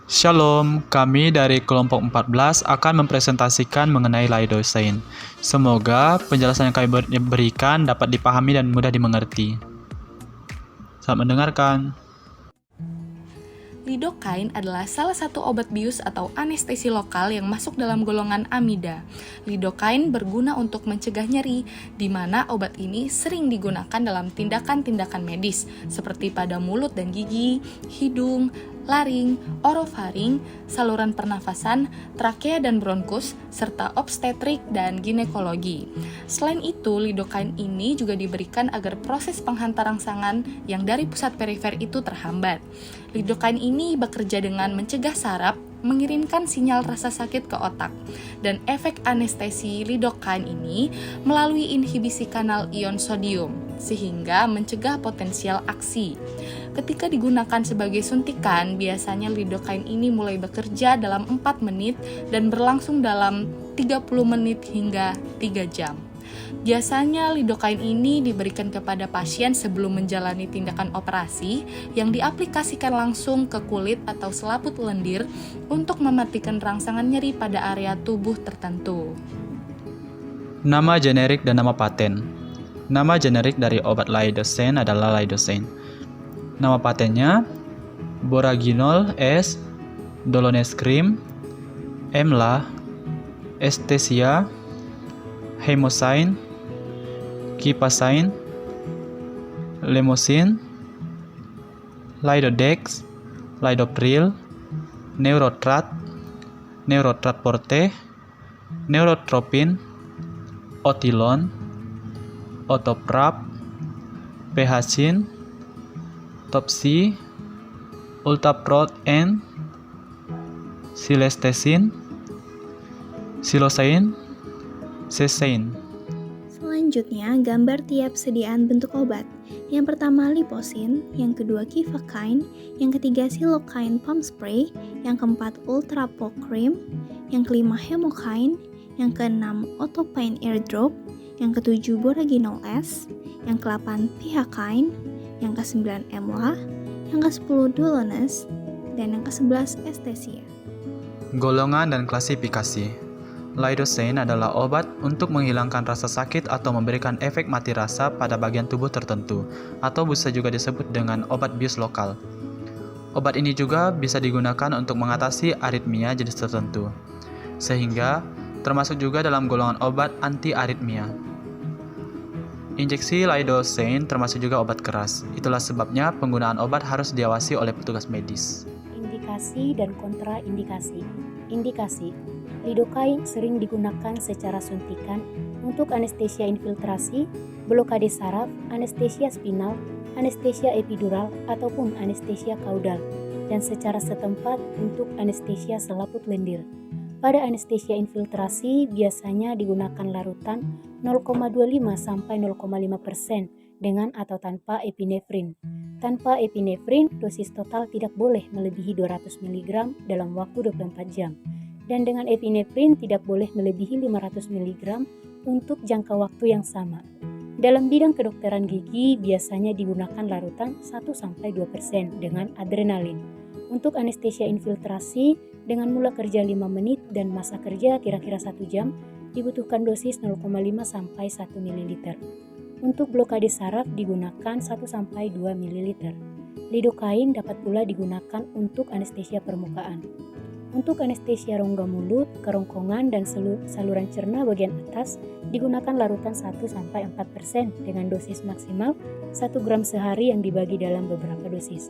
Shalom, kami dari kelompok 14 akan mempresentasikan mengenai lidocaine. Semoga penjelasan yang kami berikan dapat dipahami dan mudah dimengerti. Selamat mendengarkan. Lidocaine adalah salah satu obat bius atau anestesi lokal yang masuk dalam golongan amida. Lidocaine berguna untuk mencegah nyeri, di mana obat ini sering digunakan dalam tindakan-tindakan medis, seperti pada mulut dan gigi, hidung, laring, orofaring, saluran pernafasan, trakea dan bronkus, serta obstetrik dan ginekologi. Selain itu, lidocaine ini juga diberikan agar proses penghantar rangsangan yang dari pusat perifer itu terhambat. Lidocaine ini bekerja dengan mencegah saraf, mengirimkan sinyal rasa sakit ke otak, dan efek anestesi lidocaine ini melalui inhibisi kanal ion sodium, sehingga mencegah potensial aksi. Ketika digunakan sebagai suntikan, biasanya lidocaine ini mulai bekerja dalam 4 menit dan berlangsung dalam 30 menit hingga 3 jam. Biasanya lidocaine ini diberikan kepada pasien sebelum menjalani tindakan operasi yang diaplikasikan langsung ke kulit atau selaput lendir untuk mematikan rangsangan nyeri pada area tubuh tertentu. Nama generik dan nama paten. Nama generik dari obat lidocaine adalah lidocaine. Nama patennya Boraginol S. Dolones Cream, Emla, Estesia, Hemosyne, Kipasyne, Lemosine, Lidodex, Lidopril, Neurotrat, Neurotrat Forte, Neurotropin, Otilon, Otoprap, Phcin, Topsy, Ultaprot N, Silestesin, Silosain, Sesain. Selanjutnya, gambar tiap sediaan bentuk obat. Yang pertama liposin, yang kedua Kifakine, yang ketiga Silocaine pump spray, yang keempat Ultrapo cream, yang kelima Hemokine, yang keenam Otopain airdrop, yang ketujuh Boraginol S, yang ke-8 Phcine, yang ke-9 Emla, yang ke-10 Dolones, dan yang ke-11 Estesia. Golongan dan klasifikasi. Lidocaine adalah obat untuk menghilangkan rasa sakit atau memberikan efek mati rasa pada bagian tubuh tertentu, atau bisa juga disebut dengan obat bius lokal. Obat ini juga bisa digunakan untuk mengatasi aritmia jenis tertentu, sehingga termasuk juga dalam golongan obat anti-aritmia. Injeksi lidocaine termasuk juga obat keras. Itulah sebabnya penggunaan obat harus diawasi oleh petugas medis. Indikasi dan kontraindikasi. Indikasi. Lidocaine sering digunakan secara suntikan untuk anestesia infiltrasi, blokade saraf, anestesia spinal, anestesia epidural, ataupun anestesia kaudal, dan secara setempat untuk anestesia selaput lendir. Pada anestesia infiltrasi biasanya digunakan larutan 0,25 sampai 0,5% dengan atau tanpa epinefrin. Tanpa epinefrin, dosis total tidak boleh melebihi 200 mg dalam waktu 24 jam. Dan dengan epinefrin tidak boleh melebihi 500 mg untuk jangka waktu yang sama. Dalam bidang kedokteran gigi biasanya digunakan larutan 1-2% dengan adrenalin. Untuk anestesia infiltrasi dengan mula kerja 5 menit dan masa kerja kira-kira 1 jam dibutuhkan dosis 0,5 sampai 1 ml. Untuk blokade saraf digunakan 1-2 ml. Lidocaine dapat pula digunakan untuk anestesia permukaan. Untuk anestesia rongga mulut, kerongkongan, dan saluran cerna bagian atas digunakan larutan 1-4% dengan dosis maksimal 1 gram sehari yang dibagi dalam beberapa dosis.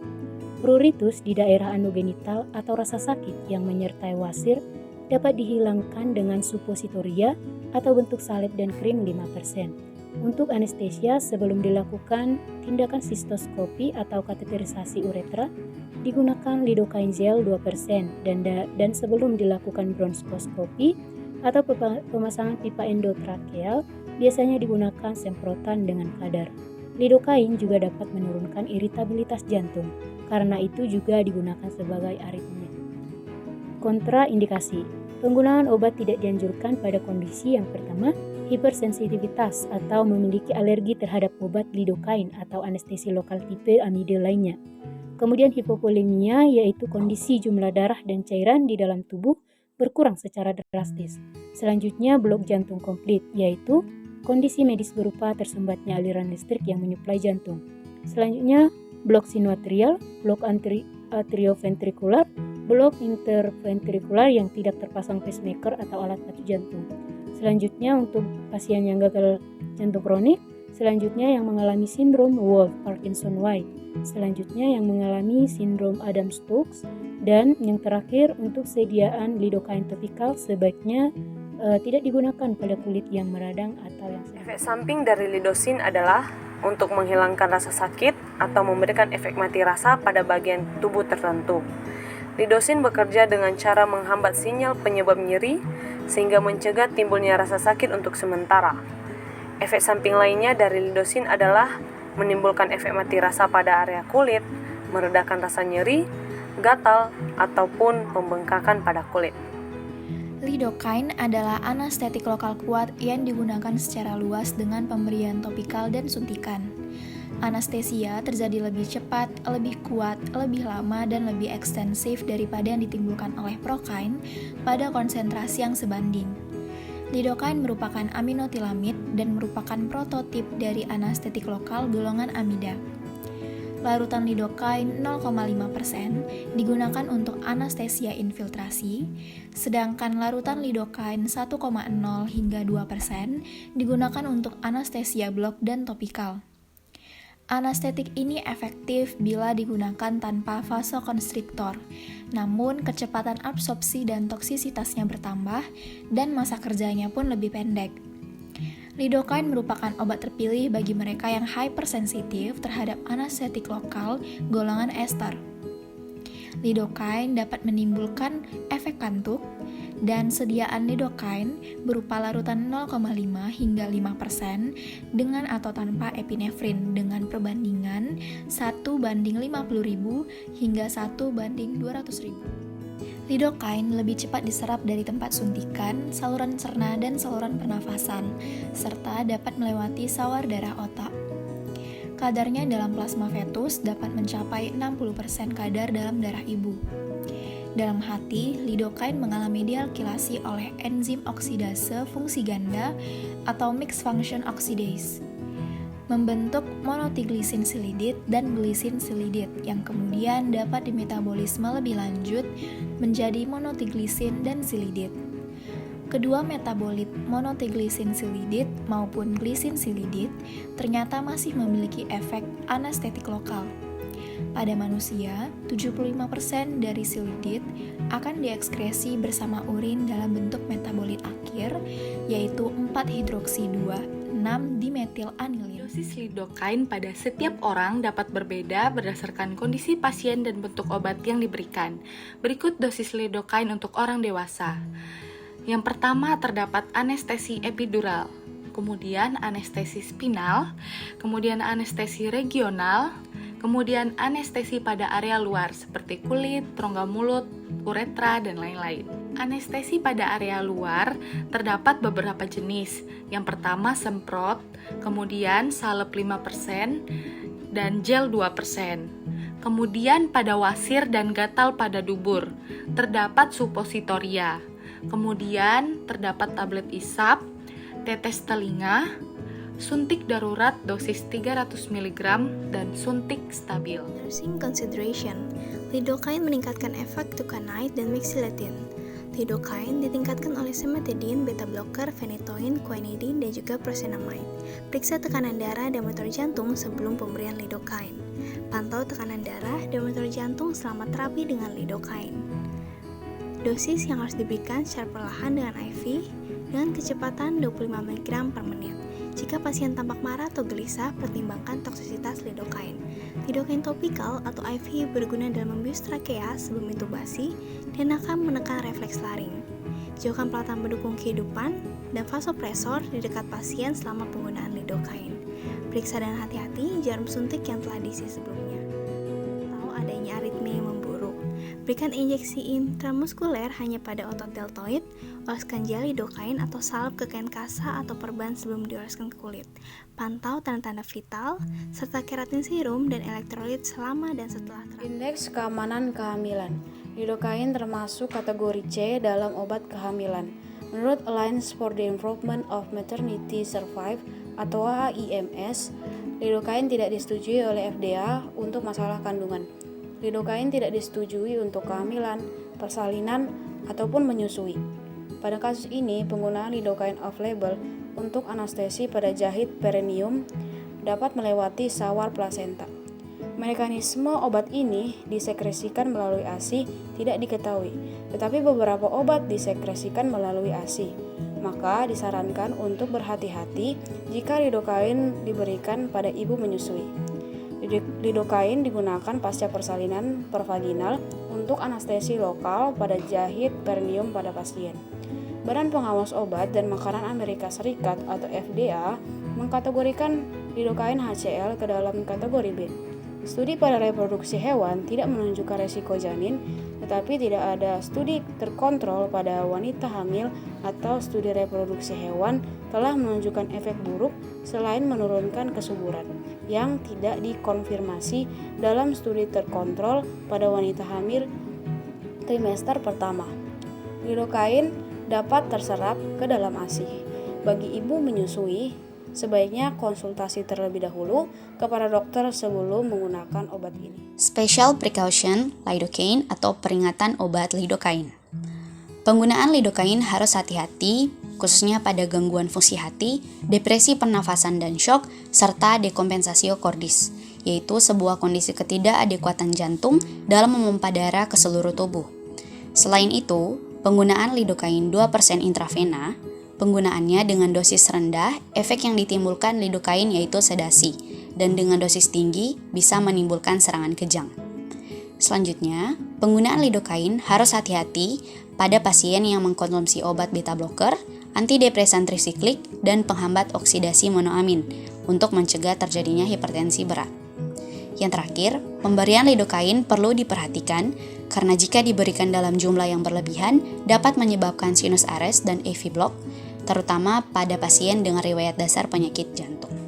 Pruritus di daerah anogenital atau rasa sakit yang menyertai wasir dapat dihilangkan dengan supositoria atau bentuk salep dan krim 5%. Untuk anestesia sebelum dilakukan tindakan sistoskopi atau kateterisasi uretra digunakan lidocaine gel 2% dan sebelum dilakukan bronkoskopi atau pemasangan pipa endotrakeal biasanya digunakan semprotan dengan kadar. Lidocaine juga dapat menurunkan iritabilitas jantung, karena itu juga digunakan sebagai aritmia. Kontraindikasi. Penggunaan obat tidak dianjurkan pada kondisi yang pertama, hipersensitivitas atau memiliki alergi terhadap obat lidocaine atau anestesi lokal tipe amida lainnya. Kemudian hipovolemia yaitu kondisi jumlah darah dan cairan di dalam tubuh berkurang secara drastis. Selanjutnya blok jantung komplit yaitu kondisi medis berupa tersumbatnya aliran listrik yang menyuplai jantung. Selanjutnya blok sinoatrial, blok atrioventrikular, blok interventrikular yang tidak terpasang pacemaker atau alat pacu jantung. Selanjutnya untuk pasien yang gagal jantung kronik, selanjutnya yang mengalami sindrom Wolff-Parkinson-White, selanjutnya yang mengalami sindrom Adams-Stokes, dan yang terakhir untuk sediaan lidocaine topikal sebaiknya tidak digunakan pada kulit yang meradang atau yang sedang. Efek samping dari lidosin adalah untuk menghilangkan rasa sakit atau memberikan efek mati rasa pada bagian tubuh tertentu. Lidosin bekerja dengan cara menghambat sinyal penyebab nyeri sehingga mencegah timbulnya rasa sakit untuk sementara. Efek samping lainnya dari lidosin adalah menimbulkan efek mati rasa pada area kulit, meredakan rasa nyeri, gatal, ataupun pembengkakan pada kulit. Lidocaine adalah anestetik lokal kuat yang digunakan secara luas dengan pemberian topikal dan suntikan. Anestesia terjadi lebih cepat, lebih kuat, lebih lama, dan lebih ekstensif daripada yang ditimbulkan oleh procaine pada konsentrasi yang sebanding. Lidocaine merupakan aminotilamid dan merupakan prototip dari anestetik lokal golongan amida. Larutan lidocaine 0,5% digunakan untuk anestesia infiltrasi, sedangkan larutan lidocaine 1,0 hingga 2% digunakan untuk anestesia blok dan topikal. Anestetik ini efektif bila digunakan tanpa vasokonstriktor, namun kecepatan absorpsi dan toksisitasnya bertambah dan masa kerjanya pun lebih pendek. Lidocaine merupakan obat terpilih bagi mereka yang hypersensitif terhadap anestetik lokal golongan ester. Lidocaine dapat menimbulkan efek kantuk, dan sediaan lidocaine berupa larutan 0,5 hingga 5% dengan atau tanpa epinefrin dengan perbandingan 1:50.000 hingga 1:200.000. Lidocaine lebih cepat diserap dari tempat suntikan, saluran cerna, dan saluran pernafasan, serta dapat melewati sawar darah otak. Kadarnya dalam plasma fetus dapat mencapai 60% kadar dalam darah ibu. Dalam hati, lidocaine mengalami dialkilasi oleh enzim oksidase fungsi ganda atau mixed function oxidase, membentuk monotiglisin silidit dan glisin silidit yang kemudian dapat dimetabolisme lebih lanjut menjadi monotiglisin dan silidit. Kedua metabolit monotiglisin silidit maupun glisin silidit ternyata masih memiliki efek anestetik lokal. Pada manusia, 75% dari silidit akan diekskresi bersama urin dalam bentuk metabolit akhir, yaitu 4-hidroksi-2,6-dimetilanilin. Dosis lidocaine pada setiap orang dapat berbeda berdasarkan kondisi pasien dan bentuk obat yang diberikan. Berikut dosis lidocaine untuk orang dewasa. Yang pertama terdapat anestesi epidural, kemudian anestesi spinal, kemudian anestesi regional, kemudian anestesi pada area luar seperti kulit, rongga mulut, uretra, dan lain-lain. Anestesi pada area luar terdapat beberapa jenis. Yang pertama semprot, kemudian salep 5%, dan gel 2%. Kemudian pada wasir dan gatal pada dubur, terdapat supositoria. Kemudian terdapat tablet isap, tetes telinga, suntik darurat dosis 300 mg, dan suntik stabil. Nursing consideration, lidocaine meningkatkan efek tucanite dan mexiletine. Lidocaine ditingkatkan oleh cimetidine, beta blocker, phenytoin, quinidine, dan juga prosenamide. Periksa tekanan darah dan motor jantung sebelum pemberian lidocaine. Pantau tekanan darah dan motor jantung selama terapi dengan lidocaine. Dosis yang harus diberikan secara perlahan dengan IV dengan kecepatan 25 mg per menit. Jika pasien tampak marah atau gelisah, pertimbangkan toksisitas lidocaine. Lidocaine topikal atau IV berguna dalam membius trakea sebelum intubasi dan akan menekan refleks laring. Jauhkan peralatan pendukung kehidupan dan vasopresor di dekat pasien selama penggunaan lidocaine. Periksa dan hati-hati jarum suntik yang telah diisi sebelumnya. Tahu adanya aritmia yang memburuk. Berikan injeksi intramuskuler hanya pada otot deltoid, oleskan gel lidocaine atau salep ke kain kasa atau perban sebelum dioleskan ke kulit. Pantau tanda-tanda vital, serta keratin serum dan elektrolit selama dan setelah terapi. Indeks keamanan kehamilan. Lidocaine termasuk kategori C dalam obat kehamilan. Menurut Alliance for the Improvement of Maternity Survive atau AIMS, lidocaine tidak disetujui oleh FDA untuk masalah kandungan. Lidocaine tidak disetujui untuk kehamilan, persalinan, ataupun menyusui. Pada kasus ini, penggunaan lidocaine off-label untuk anestesi pada jahit perineum dapat melewati sawar plasenta. Mekanisme obat ini disekresikan melalui ASI tidak diketahui, tetapi beberapa obat disekresikan melalui ASI. Maka disarankan untuk berhati-hati jika lidocaine diberikan pada ibu menyusui. Lidocaine digunakan pasca persalinan pervaginal untuk anestesi lokal pada jahit perineum pada pasien. Badan Pengawas Obat dan Makanan Amerika Serikat atau FDA mengkategorikan lidocaine HCl ke dalam kategori B. Studi pada reproduksi hewan tidak menunjukkan resiko janin, tetapi tidak ada studi terkontrol pada wanita hamil atau studi reproduksi hewan telah menunjukkan efek buruk selain menurunkan kesuburan, yang tidak dikonfirmasi dalam studi terkontrol pada wanita hamil trimester pertama. Lidocaine dapat terserap ke dalam ASI. Bagi ibu menyusui, sebaiknya konsultasi terlebih dahulu kepada dokter sebelum menggunakan obat ini. Special Precaution Lidocaine atau peringatan obat lidocaine. Penggunaan lidocaine harus hati-hati, khususnya pada gangguan fungsi hati, depresi pernafasan dan shock, serta dekompensatio cordis, yaitu sebuah kondisi ketidakadekuatan jantung dalam memompa darah ke seluruh tubuh. Selain itu, penggunaan lidocaine 2% intravena, penggunaannya dengan dosis rendah, efek yang ditimbulkan lidocaine yaitu sedasi, dan dengan dosis tinggi bisa menimbulkan serangan kejang. Selanjutnya, penggunaan lidocaine harus hati-hati pada pasien yang mengkonsumsi obat beta blocker, antidepresan trisiklik, dan penghambat oksidasi monoamin untuk mencegah terjadinya hipertensi berat. Yang terakhir, pemberian lidocaine perlu diperhatikan karena jika diberikan dalam jumlah yang berlebihan dapat menyebabkan sinus arrest dan AV block, terutama pada pasien dengan riwayat dasar penyakit jantung.